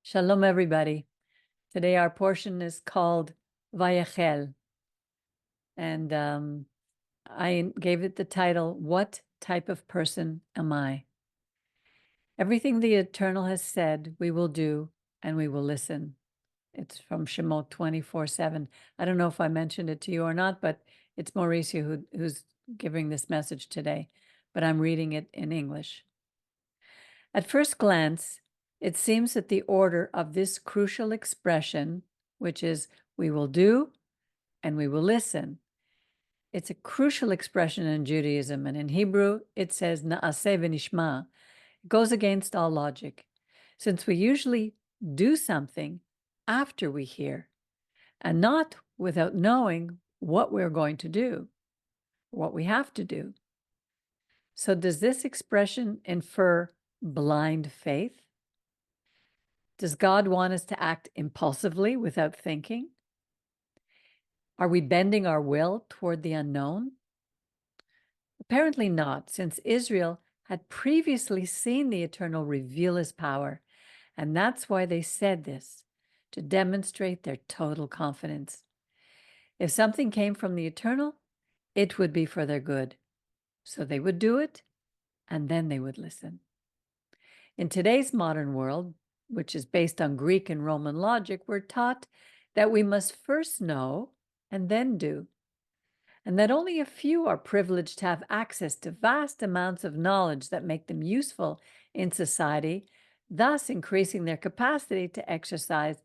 Shalom, everybody. Today our portion is called Vayakhel, and I gave it the title, What Type of Person Am I? Everything the Eternal has said, we will do, and we will listen. It's from Shemot 24:7. I don't know if I mentioned it to you or not, but it's Mauricio who's giving this message today, but I'm reading it in English. At first glance, it seems that the order of this crucial expression, which is we will do and we will listen, it's a crucial expression in Judaism, and in Hebrew it says na'aseh v'nishma. It goes against all logic, since we usually do something after we hear, and not without knowing what we're going to do, what we have to do. So does this expression infer blind faith? Does God want us to act impulsively without thinking? Are we bending our will toward the unknown? Apparently not, since Israel had previously seen the Eternal reveal his power, and that's why they said this, to demonstrate their total confidence. If something came from the Eternal, it would be for their good. So they would do it, and then they would listen. In today's modern world, which is based on Greek and Roman logic, we're taught that we must first know and then do, and that only a few are privileged to have access to vast amounts of knowledge that make them useful in society, thus increasing their capacity to exercise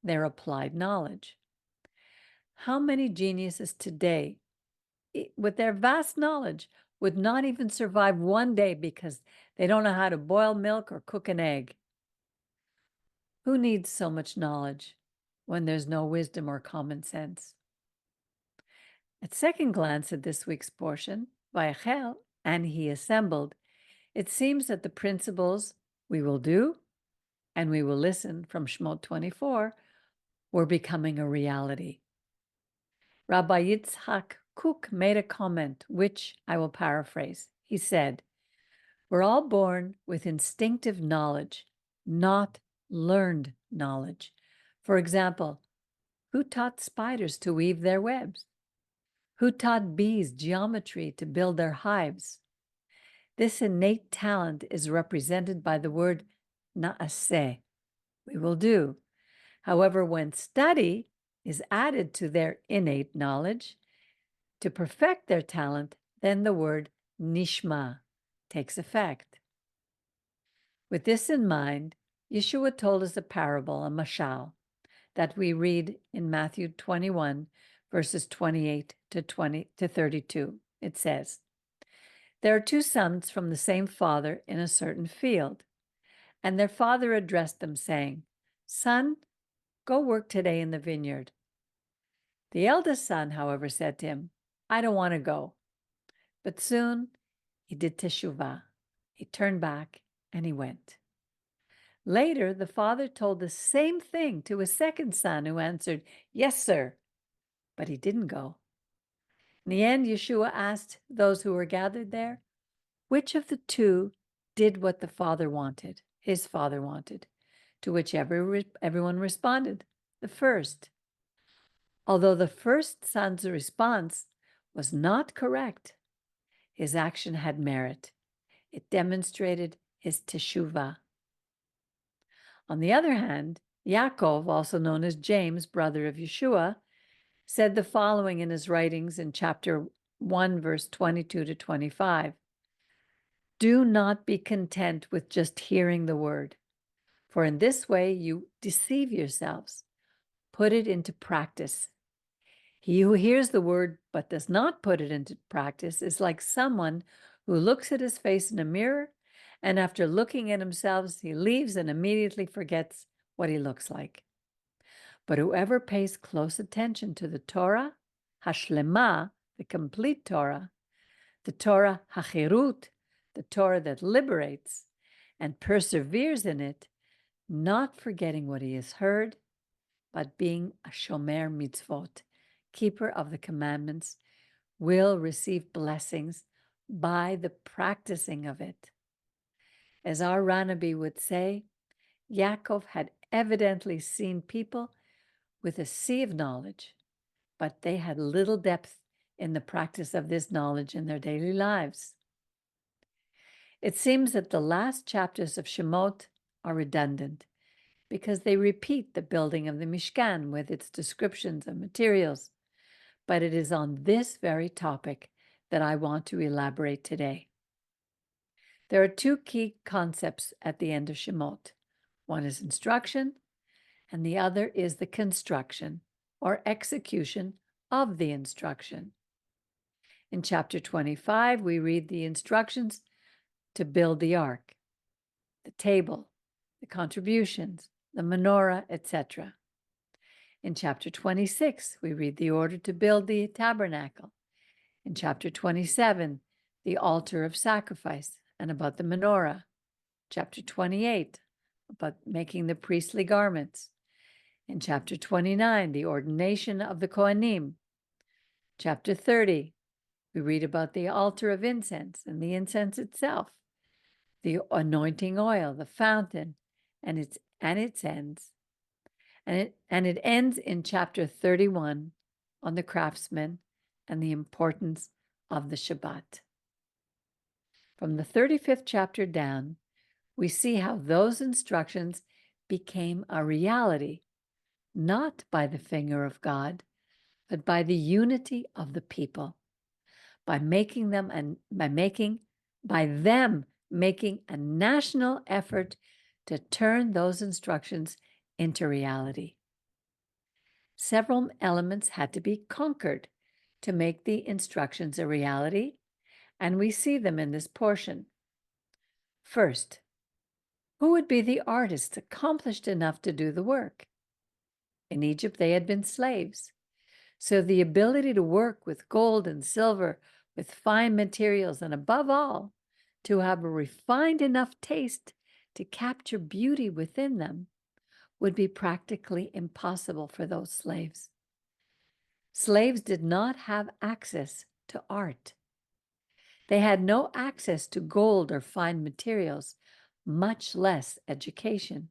their applied knowledge. How many geniuses today, with their vast knowledge, would not even survive one day because they don't know how to boil milk or cook an egg? Who needs so much knowledge when there's no wisdom or common sense? At second glance at this week's portion, Vayakhel, and he assembled, it seems that the principles we will do and we will listen from Shemot 24 were becoming a reality. Rabbi Yitzhak Kook made a comment, which I will paraphrase. He said, "We're all born with instinctive knowledge, not learned knowledge. For example, who taught spiders to weave their webs? Who taught bees geometry to build their hives? This innate talent is represented by the word na'aseh, we will do. However, when study is added to their innate knowledge to perfect their talent, then the word nishma takes effect." With this in mind, Yeshua told us a parable, a mashal, that we read in Matthew 21, verses 28 to 32. It says, "There are two sons from the same father in a certain field, and their father addressed them, saying, 'Son, go work today in the vineyard.' The eldest son, however, said to him, 'I don't want to go.' But soon he did teshuvah. He turned back and he went. Later, the father told the same thing to his second son, who answered, 'Yes, sir,' but he didn't go. In the end, Yeshua asked those who were gathered there, which of the two did what the father wanted, his father wanted? To which everyone responded, the first. Although the first son's response was not correct, his action had merit. It demonstrated his teshuvah. On the other hand, Yaakov, also known as James, brother of Yeshua, said the following in his writings in chapter 1, verse 22 to 25. "Do not be content with just hearing the word, for in this way you deceive yourselves. Put it into practice. He who hears the word but does not put it into practice is like someone who looks at his face in a mirror, and after looking at himself, he leaves and immediately forgets what he looks like. But whoever pays close attention to the Torah, Hashlema, the complete Torah, the Torah Hachirut, the Torah that liberates, and perseveres in it, not forgetting what he has heard, but being a shomer mitzvot, keeper of the commandments, will receive blessings by the practicing of it." As our Rabbi would say, Yaakov had evidently seen people with a sea of knowledge, but they had little depth in the practice of this knowledge in their daily lives. It seems that the last chapters of Shemot are redundant because they repeat the building of the Mishkan with its descriptions of materials, but it is on this very topic that I want to elaborate today. There are two key concepts at the end of Shemot. One is instruction, and the other is the construction or execution of the instruction. In chapter 25, we read the instructions to build the ark, the table, the contributions, the menorah, etc. In chapter 26, we read the order to build the tabernacle. In chapter 27, the altar of sacrifice and about the menorah. Chapter 28, about making the priestly garments. In chapter 29, the ordination of the Kohanim. Chapter 30, we read about the altar of incense and the incense itself, the anointing oil, the fountain, and its ends. And it ends in chapter 31 on the craftsman and the importance of the Shabbat. From the 35th chapter down, we see how those instructions became a reality, not by the finger of God, but by the unity of the people, by them making a national effort to turn those instructions into reality. Several elements had to be conquered to make the instructions a reality, and we see them in this portion. First, who would be the artists accomplished enough to do the work? In Egypt, they had been slaves, so the ability to work with gold and silver, with fine materials, and above all, to have a refined enough taste to capture beauty within them, would be practically impossible for those slaves. Slaves did not have access to art. They had no access to gold or fine materials, much less education.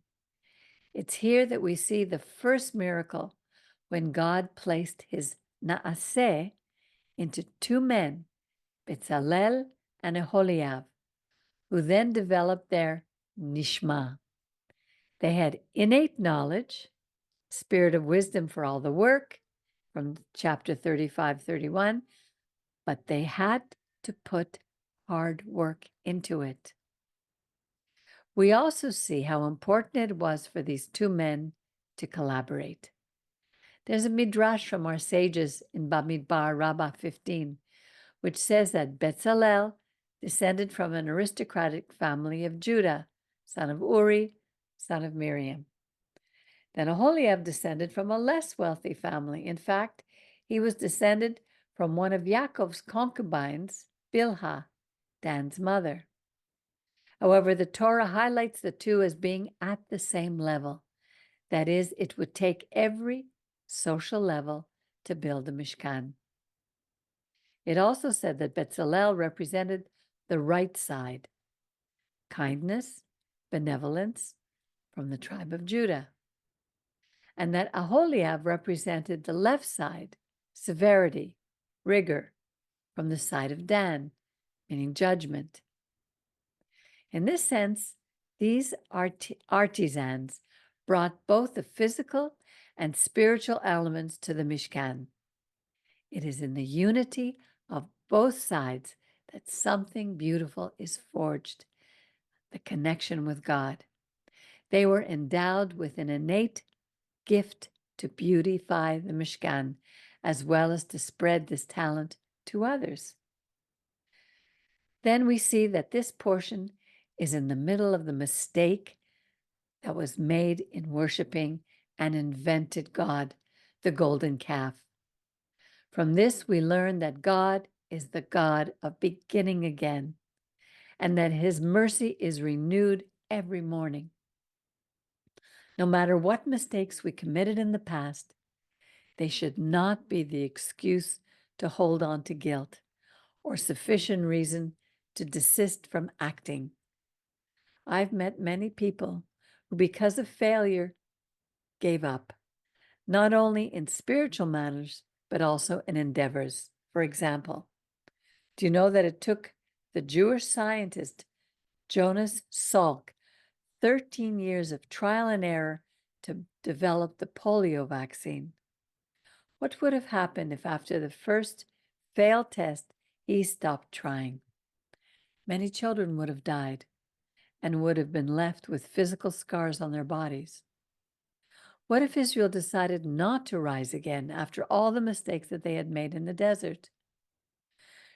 It's here that we see the first miracle when God placed his Naaseh into two men, Bezalel and Aholiab, who then developed their Nishma. They had innate knowledge, spirit of wisdom for all the work, from chapter 35-31, but they had to put hard work into it. We also see how important it was for these two men to collaborate. There's a midrash from our sages in Bamidbar Rabbah 15, which says that Bezalel descended from an aristocratic family of Judah, son of Uri, son of Miriam. Then Aholiab descended from a less wealthy family. In fact, he was descended from one of Yaakov's concubines, Bilhah, Dan's mother. However, the Torah highlights the two as being at the same level. That is, it would take every social level to build a Mishkan. It also said that Bezalel represented the right side, kindness, benevolence, from the tribe of Judah, and that Aholiab represented the left side, severity, rigor, from the side of Dan, meaning judgment. In this sense, these artisans brought both the physical and spiritual elements to the Mishkan. It is in the unity of both sides that something beautiful is forged, the connection with God. They were endowed with an innate gift to beautify the Mishkan, as well as to spread this talent to others. Then we see that this portion is in the middle of the mistake that was made in worshiping an invented God, the golden calf. From this, we learn that God is the God of beginning again, and that his mercy is renewed every morning. No matter what mistakes we committed in the past, they should not be the excuse to hold on to guilt or sufficient reason to desist from acting. I've met many people who, because of failure, gave up, not only in spiritual matters, but also in endeavors. For example, do you know that it took the Jewish scientist Jonas Salk 13 years of trial and error to develop the polio vaccine? What would have happened if after the first failed test, he stopped trying? Many children would have died and would have been left with physical scars on their bodies. What if Israel decided not to rise again after all the mistakes that they had made in the desert?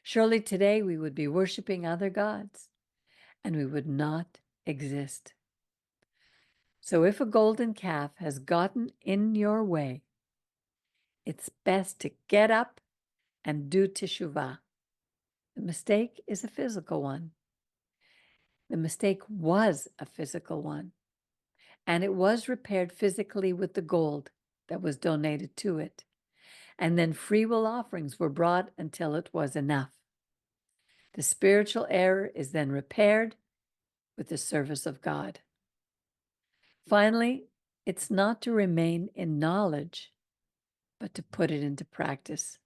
Surely today we would be worshiping other gods and we would not exist. So if a golden calf has gotten in your way, it's best to get up and do teshuvah. The mistake is a physical one. The mistake was a physical one, and it was repaired physically with the gold that was donated to it. And then free will offerings were brought until it was enough. The spiritual error is then repaired with the service of God. Finally, it's not to remain in knowledge, but to put it into practice.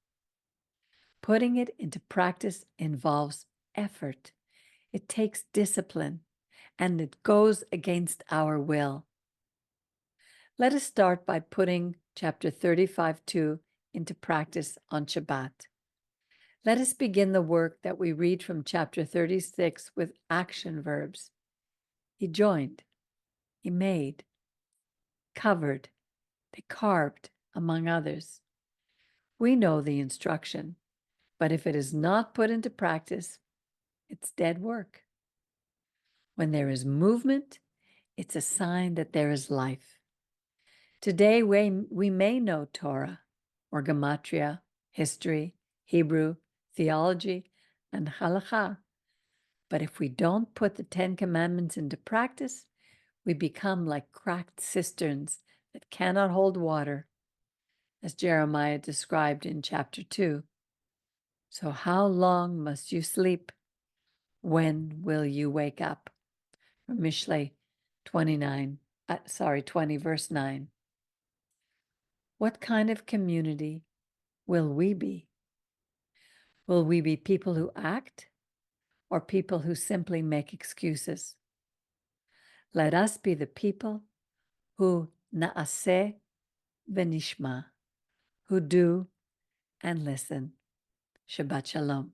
Putting it into practice involves effort. It takes discipline, and it goes against our will. Let us start by putting chapter 35:2 into practice on Shabbat. Let us begin the work that we read from chapter 36 with action verbs. He joined, he made, covered, they carved, among others. We know the instruction, but if it is not put into practice, it's dead work. When there is movement, it's a sign that there is life. Today, we may know Torah or Gematria, history, Hebrew, theology, and halakha. But if we don't put the 10 Commandments into practice, we become like cracked cisterns that cannot hold water, as Jeremiah described in chapter 2. So how long must you sleep? When will you wake up? From Mishlei 20, verse 9. What kind of community will we be? Will we be people who act or people who simply make excuses? Let us be the people who na'aseh v'nishma, who do and listen. Shabbat Shalom.